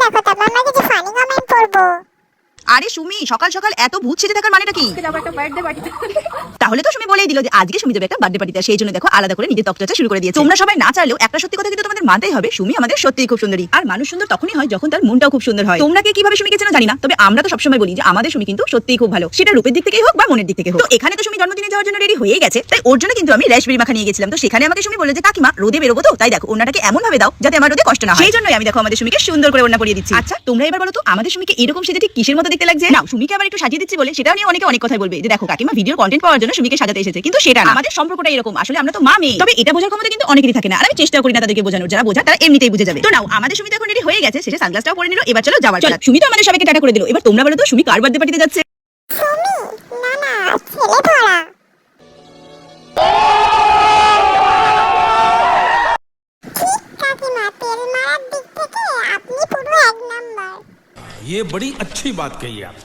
দেখো, তারপর আমরা কিছু ফানি কমেন্ট করবো। আরে সুমি, সকাল সকাল এত ভূত সেজে থাকার মানেটা কি? তাহলে তো সুমি বলেই দিল যে আজকে সুমি যাবে একটা বার্থডে পার্টিতে, সেই জন্য দেখো আলাদা করে নিজের ত্বকচর্চা শুরু করে দিয়েছে। তোমরা সবাই না চাইলেও একটা সত্যি কথা কিন্তু তোমাদের মানতেই হবে, সুমি আমাদের সত্যিই খুব সুন্দরী। আর মানুষ সুন্দর তখনই হয় যখন তার মনটাও খুব সুন্দর হয়। তোমরা কে কিভাবে সুমিকে চেনো জানি না, তবে আমরা তো সবসময় বলি যে আমাদের সুমি কিন্তু সত্যিই খুব ভালো, সেটা রূপের দিক থেকেই হোক বা মনের দিক থেকে হোক। তো এখানে তো সুমি জন্মদিনে যাওয়ার জন্য রেডি হয়ে গেছে, তাই ওর জন্য কিন্তু আমি রাসবেরি মাখা নিয়ে গেছিলাম। তো সেখানে আমাকে সুমি বলল যে কাকিমা রোদে বেরোবো তো, তাই দেখো ওনাটাকে এমন ভাবে দাও যাতে আমার রোদে কষ্ট না হয়। সেই জন্যই আমি দেখো আমাদের সুমিকে সুন্দর করে ওড়না পরিয়ে দিচ্ছি। আচ্ছা তোমরা এবার বলো তো আমাদের সুমিকে এরকম সেজে ঠিক কিসের মতো দেখতে লাগছে? না সুমিকে আবার একটু সাজিয়ে দিচ্ছি বলে সেটাও নিয়ে অনেকে অনেক কথাই বলবে যে দেখো কাকিমা ভিডিও কন্টেন্ট পাওয়ার জন্য সুমিকে সাজাতে এসেছে, কিন্তু সেটা না, আমাদের সম্পর্কটা এরকম। আসলে আমরা তো মা মেয়ে, তবে এটা বোঝার ক্ষমতা কিন্তু অনেকেরই থাকে না, আর আমি চেষ্টাও করি না তাদেরকে বোঝানোর। যারা বোঝা তারা এমনিতেই বুঝে যাবে। তো নাও আমাদের সুমি তো এখন রেডি হয়ে গেছে, সেটা সানগ্লাসটাও পরে নিল। এবার চলো যাওয়ার পালা। সুমি তো আমাদের সবাইকে টাটা করে দিল, এবার তোমরা বলো তো সুমি কার বার্থডে পার্টিতে যাচ্ছে? সুমি? না না, ছেলে ধরা। ঠিক কাকিমা, তেল মারার দিক থেকে আপনি পুরো এক নাম্বার। ये बड़ी अच्छी बात कही आप।